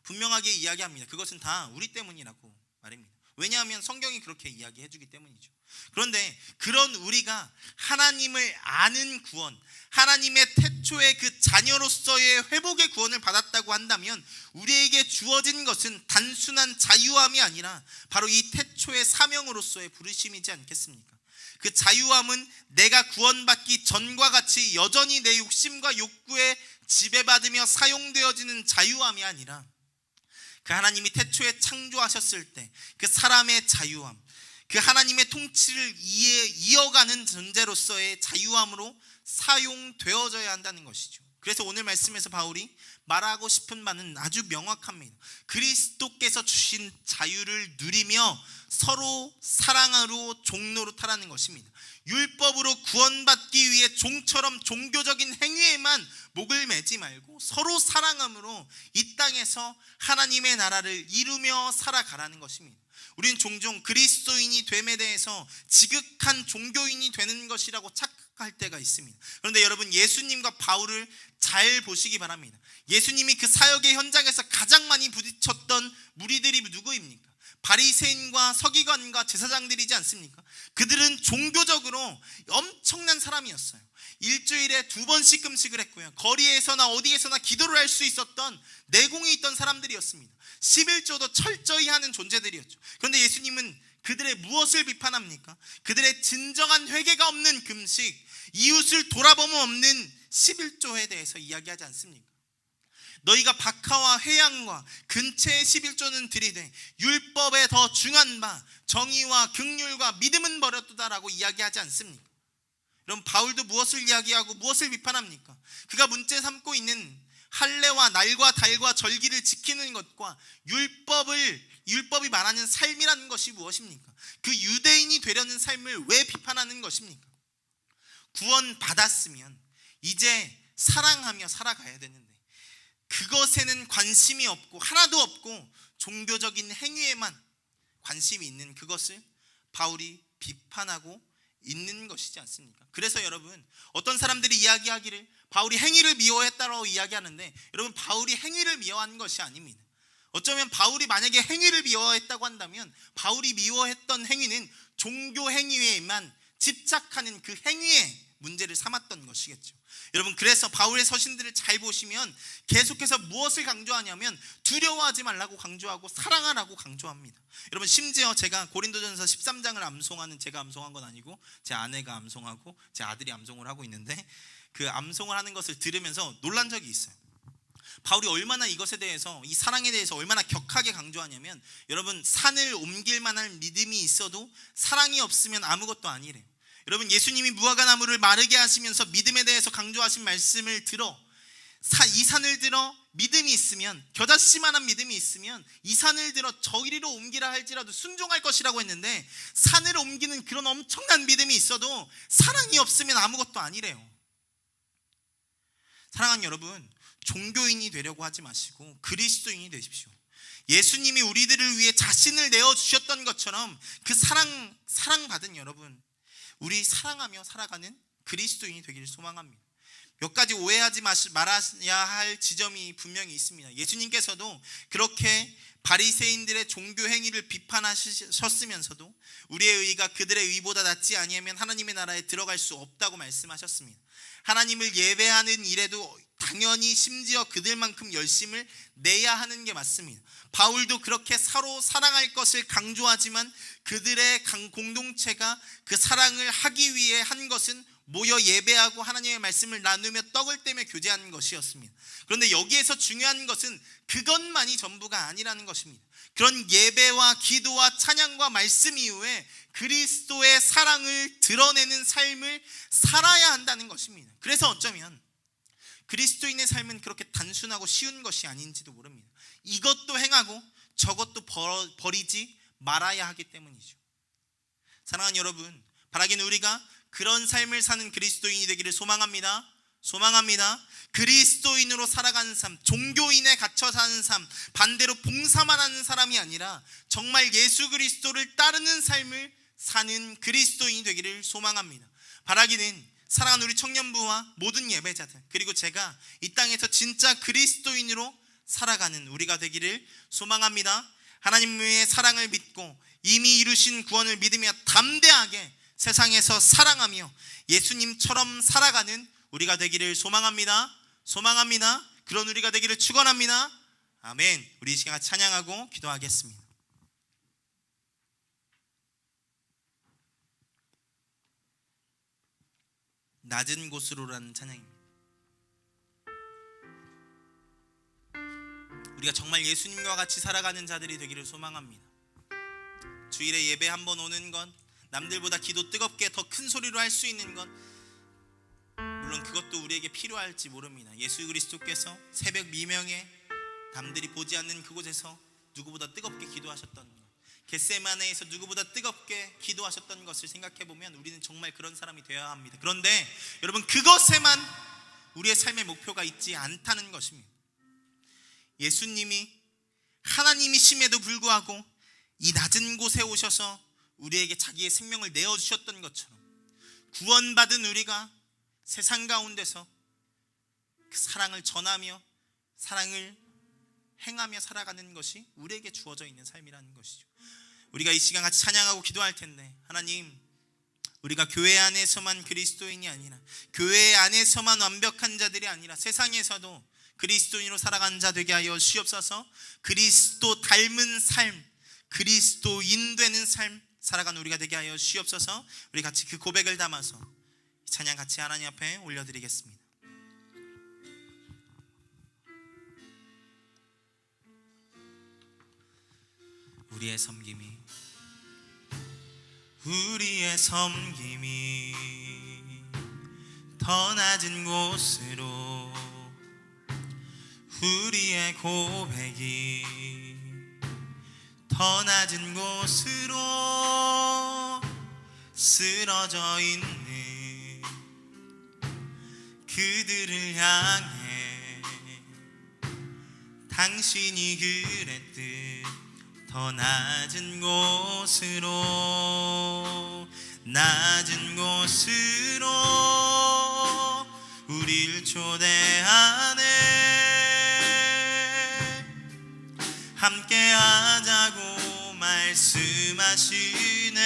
분명하게 이야기합니다. 그것은 다 우리 때문이라고 말입니다. 왜냐하면 성경이 그렇게 이야기해 주기 때문이죠. 그런데 그런 우리가 하나님을 아는 구원, 하나님의 태초의 그 자녀로서의 회복의 구원을 받았다고 한다면 우리에게 주어진 것은 단순한 자유함이 아니라 바로 이 태초의 사명으로서의 부르심이지 않겠습니까? 그 자유함은 내가 구원받기 전과 같이 여전히 내 욕심과 욕구에 지배받으며 사용되어지는 자유함이 아니라 그 하나님이 태초에 창조하셨을 때 그 사람의 자유함, 그 하나님의 통치를 이어가는 존재로서의 자유함으로 사용되어져야 한다는 것이죠. 그래서 오늘 말씀에서 바울이 말하고 싶은 바는 아주 명확합니다. 그리스도께서 주신 자유를 누리며 서로 사랑으로 종로로 타라는 것입니다. 율법으로 구원받기 위해 종처럼 종교적인 행위에만 목을 매지 말고 서로 사랑함으로 이 땅에서 하나님의 나라를 이루며 살아가라는 것입니다. 우리는 종종 그리스도인이 됨에 대해서 지극한 종교인이 되는 것이라고 착각할 때가 있습니다. 그런데 여러분, 예수님과 바울을 잘 보시기 바랍니다. 예수님이 그 사역의 현장에서 가장 많이 부딪혔던 무리들이 누구입니까? 바리새인과 서기관과 제사장들이지 않습니까? 그들은 종교적으로 엄청난 사람이었어요. 일주일에 2번씩 금식을 했고요. 거리에서나 어디에서나 기도를 할 수 있었던 내공이 있던 사람들이었습니다. 11조도 철저히 하는 존재들이었죠. 그런데 예수님은 그들의 무엇을 비판합니까? 그들의 진정한 회개가 없는 금식, 이웃을 돌아보면 없는 11조에 대해서 이야기하지 않습니까? 너희가 박하와 회양과 근체의 11조는 들이되 율법에 더 중한 바 정의와 긍휼과 믿음은 버렸도다라고 이야기하지 않습니까? 그럼 바울도 무엇을 이야기하고 무엇을 비판합니까? 그가 문제 삼고 있는 할례와 날과 달과 절기를 지키는 것과 율법이 말하는 삶이라는 것이 무엇입니까? 그 유대인이 되려는 삶을 왜 비판하는 것입니까? 구원 받았으면 이제 사랑하며 살아가야 되는데 그것에는 관심이 없고 하나도 없고 종교적인 행위에만 관심이 있는 그것을 바울이 비판하고 있는 것이지 않습니까? 그래서 여러분, 어떤 사람들이 이야기하기를 바울이 행위를 미워했다고 이야기하는데 여러분, 바울이 행위를 미워한 것이 아닙니다. 어쩌면 바울이 만약에 행위를 미워했다고 한다면 바울이 미워했던 행위는 종교 행위에만 집착하는 그 행위에 문제를 삼았던 것이겠죠. 여러분, 그래서 바울의 서신들을 잘 보시면 계속해서 무엇을 강조하냐면 두려워하지 말라고 강조하고 사랑하라고 강조합니다. 여러분, 심지어 제가 고린도전서 13장을 암송하는, 제가 암송한 건 아니고 제 아내가 암송하고 제 아들이 암송을 하고 있는데 그 암송을 하는 것을 들으면서 놀란 적이 있어요. 바울이 얼마나 이것에 대해서, 이 사랑에 대해서 얼마나 격하게 강조하냐면 여러분, 산을 옮길 만한 믿음이 있어도 사랑이 없으면 아무것도 아니래요. 여러분, 예수님이 무화과나무를 마르게 하시면서 믿음에 대해서 강조하신 말씀을 들어 이 산을 들어 믿음이 있으면, 겨자씨만한 믿음이 있으면 이 산을 들어 저리로 옮기라 할지라도 순종할 것이라고 했는데 산을 옮기는 그런 엄청난 믿음이 있어도 사랑이 없으면 아무것도 아니래요. 사랑하는 여러분, 종교인이 되려고 하지 마시고 그리스도인이 되십시오. 예수님이 우리들을 위해 자신을 내어주셨던 것처럼 그 사랑받은 여러분, 우리 사랑하며 살아가는 그리스도인이 되기를 소망합니다. 몇 가지 오해하지 말아야 할 지점이 분명히 있습니다. 예수님께서도 그렇게 바리새인들의 종교 행위를 비판하셨으면서도 우리의 의가 그들의 의보다 낫지 아니하면 하나님의 나라에 들어갈 수 없다고 말씀하셨습니다. 하나님을 예배하는 일에도 당연히 심지어 그들만큼 열심을 내야 하는 게 맞습니다. 바울도 그렇게 서로 사랑할 것을 강조하지만 그들의 공동체가 그 사랑을 하기 위해 한 것은 모여 예배하고 하나님의 말씀을 나누며 떡을 떼며 교제하는 것이었습니다. 그런데 여기에서 중요한 것은 그것만이 전부가 아니라는 것입니다. 그런 예배와 기도와 찬양과 말씀 이후에 그리스도의 사랑을 드러내는 삶을 살아야 한다는 것입니다. 그래서 어쩌면 그리스도인의 삶은 그렇게 단순하고 쉬운 것이 아닌지도 모릅니다. 이것도 행하고 저것도 버리지 말아야 하기 때문이죠. 사랑하는 여러분, 바라기는 우리가 그런 삶을 사는 그리스도인이 되기를 소망합니다. 그리스도인으로 살아가는 삶, 종교인에 갇혀 사는 삶, 반대로 봉사만 하는 사람이 아니라 정말 예수 그리스도를 따르는 삶을 사는 그리스도인이 되기를 소망합니다. 바라기는 사랑하는 우리 청년부와 모든 예배자들, 그리고 제가 이 땅에서 진짜 그리스도인으로 살아가는 우리가 되기를 소망합니다. 하나님의 사랑을 믿고 이미 이루신 구원을 믿으며 담대하게 세상에서 사랑하며 예수님처럼 살아가는 우리가 되기를 소망합니다. 그런 우리가 되기를 축원합니다. 아멘. 우리 이 시간 찬양하고 기도하겠습니다. 낮은 곳으로라는 찬양입니다. 우리가 정말 예수님과 같이 살아가는 자들이 되기를 소망합니다. 주일에 예배 한번 오는 것, 남들보다 기도 뜨겁게 더 큰 소리로 할 수 있는 것, 물론 그것도 우리에게 필요할지 모릅니다. 예수 그리스도께서 새벽 미명에 남들이 보지 않는 그곳에서 누구보다 뜨겁게 기도하셨던 것, 겟세마네에서 누구보다 뜨겁게 기도하셨던 것을 생각해보면 우리는 정말 그런 사람이 되어야 합니다. 그런데 여러분, 그것에만 우리의 삶의 목표가 있지 않다는 것입니다. 예수님이 하나님이심에도 불구하고 이 낮은 곳에 오셔서 우리에게 자기의 생명을 내어주셨던 것처럼 구원받은 우리가 세상 가운데서 그 사랑을 전하며 사랑을 행하며 살아가는 것이 우리에게 주어져 있는 삶이라는 것이죠. 우리가 이 시간 같이 찬양하고 기도할 텐데, 하나님, 우리가 교회 안에서만 그리스도인이 아니라 교회 안에서만 완벽한 자들이 아니라 세상에서도 그리스도인으로 살아가는 자 되게 하여 주시옵소서. 그리스도 닮은 삶, 그리스도인 되는 삶 살아가는 우리가 되게 하여 주시옵소서. 우리 같이 그 고백을 담아서 찬양 같이 하나님 앞에 올려드리겠습니다. 우리의 섬김이 더 낮은 곳으로, 우리의 고백이 더 낮은 곳으로 쓰러져 있는 그들을 향해 당신이 그랬듯 더 낮은 곳으로 우릴 초대하네. 함께 하자고 말씀하시네.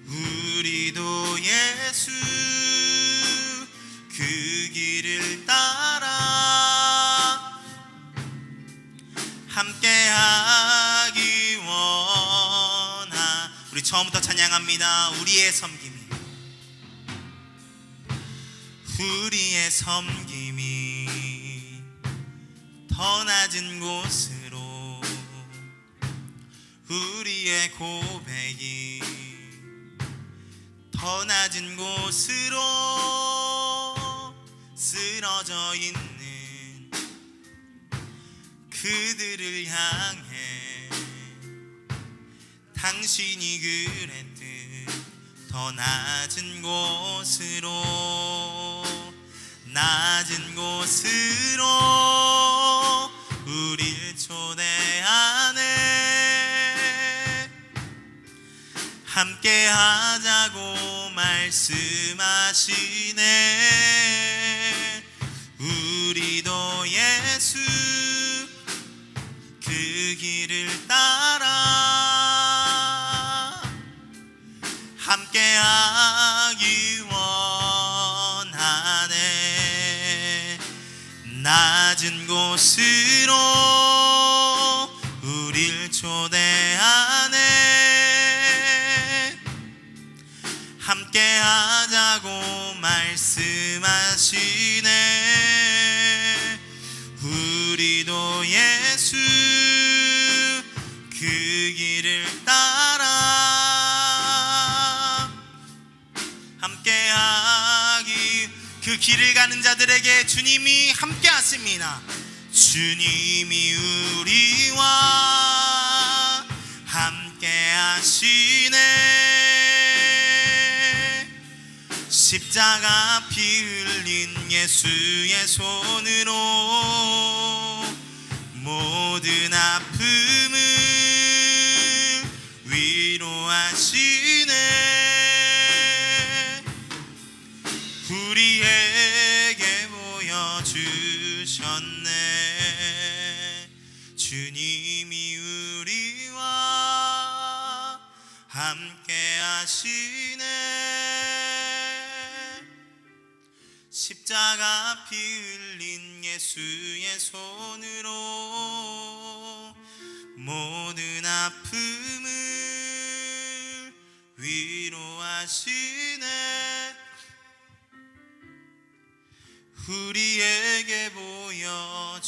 우리도 예수 그 길을 따라 함께하기 원하. 우리 처음부터 찬양합니다. 우리의 섬김이 더 낮은 곳으로, 우리의 고백이 더 낮은 곳으로 쓰러져 있는 그들을 향해 당신이 그랬듯 더 낮은 곳으로 우릴 초대하네. 함께 하자고 말씀하시네. 우리도 예수 그 길을 따라 함께하기 원하네. 낮은 곳으로 우릴 초대하네. 함께하자고 말씀하시네. 우리도 예수 그 길을 따라 함께하기. 그 길을 가는 자들에게 주님이 함께하십니다. 주님이 우리와 함께하시네. 십자가 피 흘린 예수의 손으로 모든 아픔을 위로하시네. 우리에게 보여주셨네. 주님이 우리와 함께하시네. 십자가 피 흘린 예수의 손으로 모든 아픔을 위로하시네. 우리에게 보여주셨네.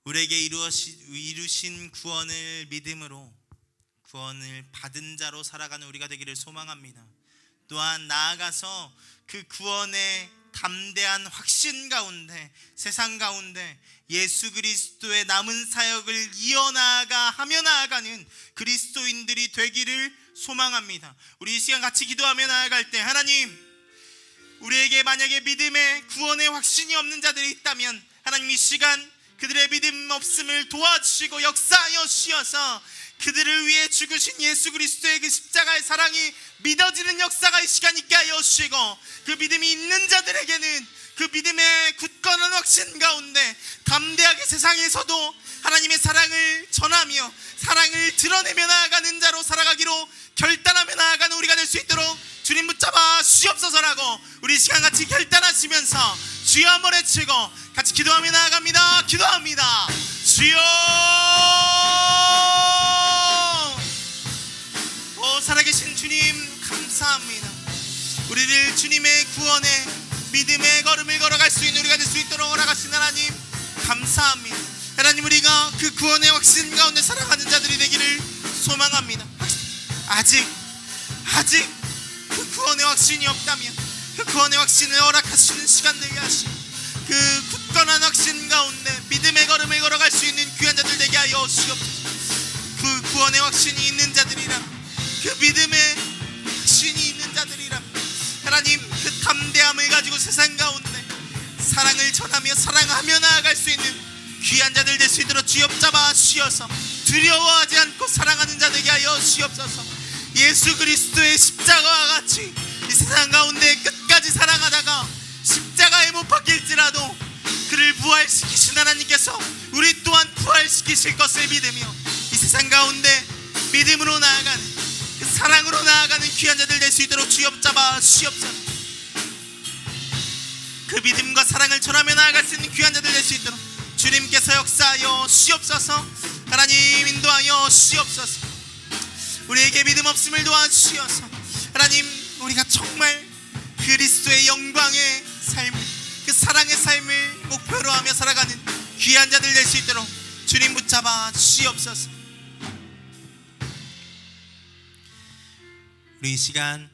우리에게 이루신 구원을 믿음으로 구원을 받은 자로 살아가는 우리가 되기를 소망합니다. 또한 나아가서 그 구원의 담대한 확신 가운데, 세상 가운데 예수 그리스도의 남은 사역을 이어나아가 하며 나아가는 그리스도인들이 되기를 소망합니다. 우리 이 시간 같이 기도하며 나아갈 때, 하나님, 우리에게 만약에 믿음의 구원의 확신이 없는 자들이 있다면 하나님 이 시간 그들의 믿음 없음을 도와주시고 역사하여 주셔서 그들을 위해 죽으신 예수 그리스도의 그 십자가의 사랑이 믿어지는 역사가 이 시간 있게 하여 주시고, 그 믿음이 있는 자들에게는 그 믿음의 굳건한 확신 가운데 담대하게 세상에서도 하나님의 사랑을 전하며 사랑을 드러내며 나아가는 자로 살아가기로 결단하며 나아가는 우리가 될 수 있도록 주님 붙잡아 주옵소서라고 우리 시간 같이 결단하시면서 주여 한번 외치고 같이 기도하며 나아갑니다. 기도합니다. 주여, 살아계신 주님 감사합니다. 우리를 주님의 구원에 믿음의 걸음을 걸어갈 수 있는 우리가 될 수 있도록 허락하신 하나님 감사합니다. 하나님, 우리가 그 구원의 확신 가운데 살아가는 자들이 되기를 소망합니다. 아직 그 구원의 확신이 없다면 그 구원의 확신을 허락하시는 시간 되게 하시고, 그 굳건한 확신 가운데 믿음의 걸음을 걸어갈 수 있는 귀한 자들 되게 하여 주시옵소서. 그 구원의 확신이 있는 자들이라, 그 믿음의 확신이 있는 자들이라 하나님, 그 담대함을 가지고 세상 가운데 사랑을 전하며 사랑하며 나아갈 수 있는 귀한 자들 될 수 있도록 주여 잡아 주시어서 두려워하지 않고 사랑하는 자 되게 하여 주시옵소서. 예수 그리스도의 십자가와 같이 이 세상 가운데 끝까지 사랑하다가 십자가에 못 박힐지라도 그를 부활시키신 하나님께서 우리 또한 부활시키실 것을 믿으며 이 세상 가운데 믿음으로 나아가는, 그 사랑으로 나아가는 귀한 자들 될 수 있도록 주여 잡아 주시옵소서. 그 믿음과 사랑을 전하며 나아갈 수 있는 귀한 자들 될 수 있도록 주님께서 역사하여 주시옵소서. 하나님 인도하여 주시옵소서. 우리에게 믿음 없음을 도와주시어서 하나님, 우리가 정말 그리스도의 영광의 삶을, 그 사랑의 삶을 목표로 하며 살아가는 귀한 자들 될 수 있도록 주님 붙잡아 주시옵소서. 우리 이 시간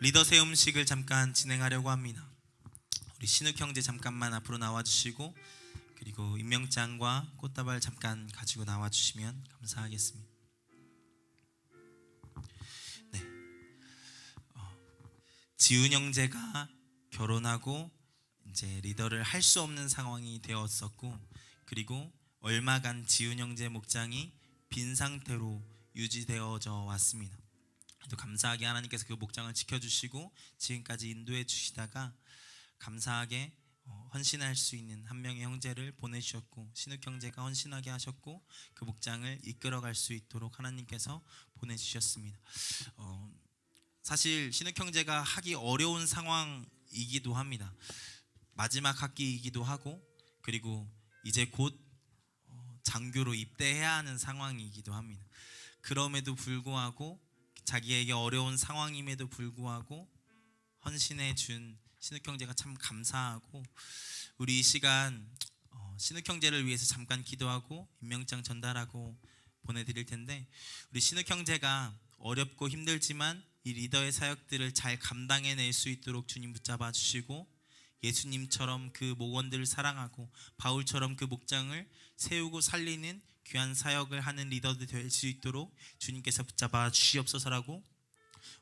리더 세움식을 잠깐 진행하려고 합니다. 우리 신욱 형제 잠깐만 앞으로 나와주시고, 그리고 임명장과 꽃다발 잠깐 가지고 나와주시면 감사하겠습니다. 네, 지훈 형제가 결혼하고 이제 리더를 할 수 없는 상황이 되었었고, 그리고 얼마간 지훈 형제 목장이 빈 상태로 유지되어져 왔습니다. 또 감사하게 하나님께서 그 목장을 지켜주시고 지금까지 인도해 주시다가 감사하게 헌신할 수 있는 한 명의 형제를 보내주셨고 신욱 형제가 헌신하게 하셨고 그 목장을 이끌어갈 수 있도록 하나님께서 보내주셨습니다. 사실 신욱 형제가 하기 어려운 상황이기도 합니다. 마지막 학기이기도 하고 그리고 이제 곧 장교로 입대해야 하는 상황이기도 합니다. 그럼에도 불구하고 자기에게 어려운 상황임에도 불구하고 헌신해 준 신욱 형제가 참 감사하고 우리 이 시간 신욱 형제를 위해서 잠깐 기도하고 임명장 전달하고 보내드릴 텐데 우리 신욱 형제가 어렵고 힘들지만 이 리더의 사역들을 잘 감당해낼 수 있도록 주님 붙잡아 주시고 예수님처럼 그 목원들을 사랑하고 바울처럼 그 목장을 세우고 살리는 귀한 사역을 하는 리더들 될 수 있도록 주님께서 붙잡아 주시옵소서라고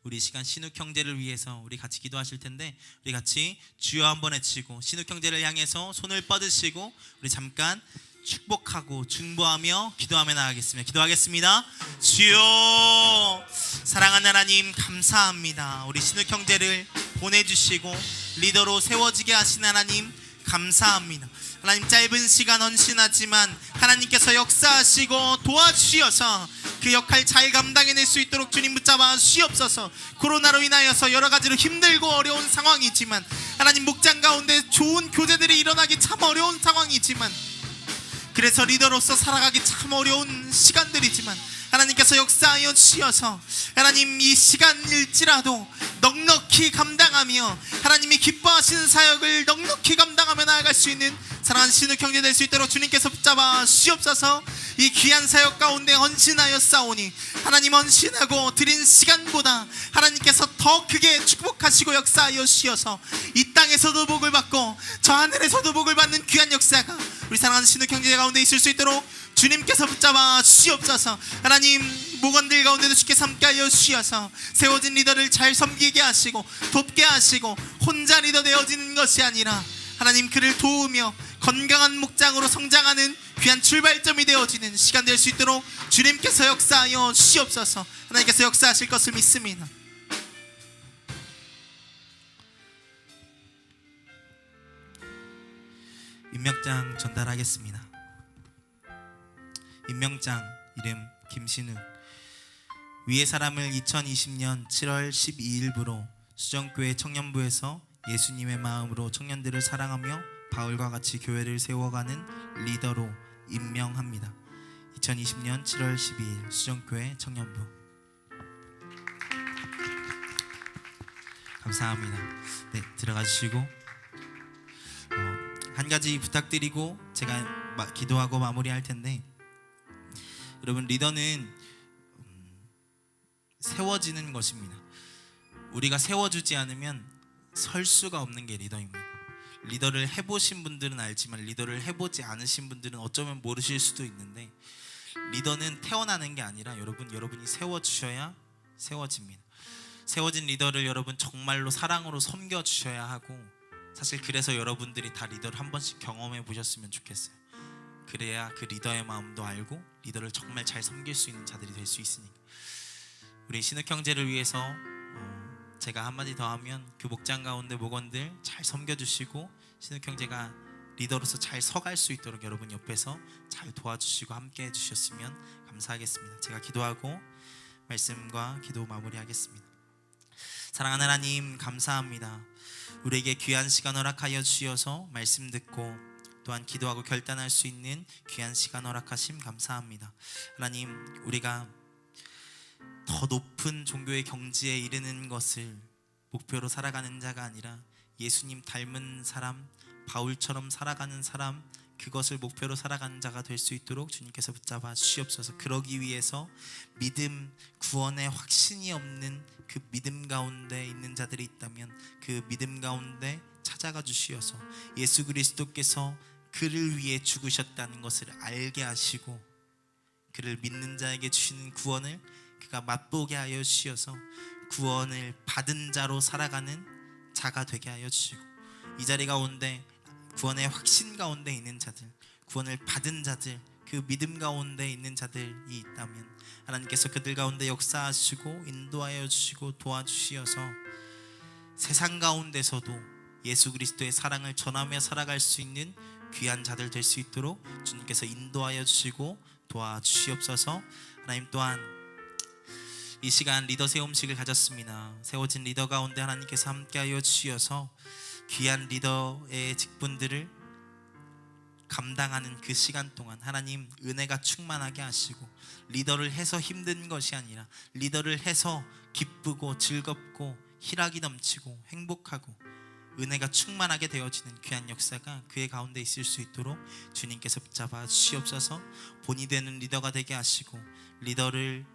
우리 시간 신욱 형제를 위해서 우리 같이 기도하실 텐데 우리 같이 주여 한번 외치고 신욱 형제를 향해서 손을 뻗으시고 우리 잠깐 축복하고 중보하며 기도하며 나가겠습니다. 기도하겠습니다. 주여 사랑하는 하나님 감사합니다. 우리 신욱 형제를 보내주시고 리더로 세워지게 하신 하나님 감사합니다. 하나님 짧은 시간 헌신하지만 하나님께서 역사하시고 도와주셔서 그 역할 잘 감당해낼 수 있도록 주님 붙잡아 주시옵소서. 코로나로 인하여서 여러 가지로 힘들고 어려운 상황이지만 하나님 목장 가운데 좋은 교제들이 일어나기 참 어려운 상황이지만 그래서 리더로서 살아가기 참 어려운 시간들이지만 하나님께서 역사하여 주셔서 하나님 이 시간일지라도 넉넉히 감당하며 하나님이 기뻐하시는 사역을 넉넉히 감당하며 나아갈 수 있는 사랑하는 신욱 형제 될 수 있도록 주님께서 붙잡아 주시옵소서. 이 귀한 사역 가운데 헌신하여 싸우니 하나님 헌신하고 드린 시간보다 하나님께서 더 크게 축복하시고 역사하여 주셔서 이 땅에서도 복을 받고 저 하늘에서도 복을 받는 귀한 역사가 우리 사랑하는 신욱 형제 가운데 있을 수 있도록 주님께서 붙잡아 주시옵소서. 하나님 목원들 가운데도 주께서 함께하여 주셔서 세워진 리더를 잘 섬기게 하시고 돕게 하시고 혼자 리더 되어지는 것이 아니라 하나님 그를 도우며 건강한 목장으로 성장하는 귀한 출발점이 되어지는 시간 될 수 있도록 주님께서 역사하여 주시옵소서. 하나님께서 역사하실 것을 믿습니다. 임명장 전달하겠습니다. 임명장 이름 김신욱. 위의 사람을 2020년 7월 12일부로 수정교회 청년부에서 예수님의 마음으로 청년들을 사랑하며 바울과 같이 교회를 세워가는 리더로 임명합니다. 2020년 7월 12일 수정교회 청년부. 감사합니다. 네, 들어가 주시고 한 가지 부탁드리고 제가 기도하고 마무리할 텐데 여러분 리더는 세워지는 것입니다. 우리가 세워주지 않으면 설 수가 없는 게 리더입니다. 리더를 해보신 분들은 알지만 리더를 해보지 않으신 분들은 어쩌면 모르실 수도 있는데 리더는 태어나는 게 아니라 여러분이 세워주셔야 세워집니다. 세워진 리더를 여러분 정말로 사랑으로 섬겨주셔야 하고 사실 그래서 여러분들이 다 리더를 한 번씩 경험해 보셨으면 좋겠어요. 그래야 그 리더의 마음도 알고 리더를 정말 잘 섬길 수 있는 자들이 될 수 있으니까 우리 신욱 형제를 위해서 제가 한마디 더 하면 그 목장 가운데 목원들 잘 섬겨주시고 신욱 형제가 리더로서 잘 서갈 수 있도록 여러분 옆에서 잘 도와주시고 함께 해주셨으면 감사하겠습니다. 제가 기도하고 말씀과 기도 마무리하겠습니다. 사랑하는 하나님 감사합니다. 우리에게 귀한 시간 허락하여 주셔서 말씀 듣고 또한 기도하고 결단할 수 있는 귀한 시간 허락하심 감사합니다. 하나님 우리가 더 높은 종교의 경지에 이르는 것을 목표로 살아가는 자가 아니라 예수님 닮은 사람, 바울처럼 살아가는 사람, 그것을 목표로 살아가는 자가 될 수 있도록 주님께서 붙잡아 주시옵소서. 그러기 위해서 믿음, 구원의 확신이 없는 그 믿음 가운데 있는 자들이 있다면 그 믿음 가운데 찾아가 주시어서 예수 그리스도께서 그를 위해 죽으셨다는 것을 알게 하시고 그를 믿는 자에게 주시는 구원을 그가 맛보게 하여 주시어서 구원을 받은 자로 살아가는 자가 되게 하여 주시고 이 자리 가운데 구원의 확신 가운데 있는 자들 구원을 받은 자들, 그 믿음 가운데 있는 자들이 있다면 하나님께서 그들 가운데 역사하시고 인도하여 주시고 도와주시어서 세상 가운데서도 예수 그리스도의 사랑을 전하며 살아갈 수 있는 귀한 자들 될 수 있도록 주님께서 인도하여 주시고 도와주시옵소서. 하나님 또한 이 시간 리더 세움식을 가졌습니다. 세워진 리더 가운데 하나님께서 함께하여 주시어서 귀한 리더의 직분들을 감당하는 그 시간 동안 하나님 은혜가 충만하게 하시고, 리더를 해서 힘든 것이 아니라 리더를 해서 기쁘고 즐겁고 희락이 넘치고 행복하고 은혜가 충만하게 되어지는 귀한 역사가 그의 가운데 있을 수 있도록 주님께서 붙잡아 주시옵소서. 본이 되는 리더가 되게 하시고, 리더를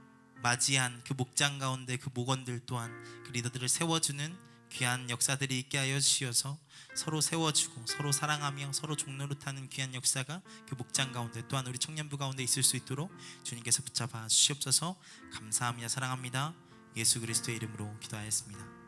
맞이한 그 목장 가운데 그 목원들 또한 그 리더들을 세워주는 귀한 역사들이 있게 하여 주시어서 서로 세워주고 서로 사랑하며 서로 종노릇하는 귀한 역사가 그 목장 가운데 또한 우리 청년부 가운데 있을 수 있도록 주님께서 붙잡아 주시옵소서. 감사합니다. 사랑합니다. 예수 그리스도의 이름으로 기도하였습니다.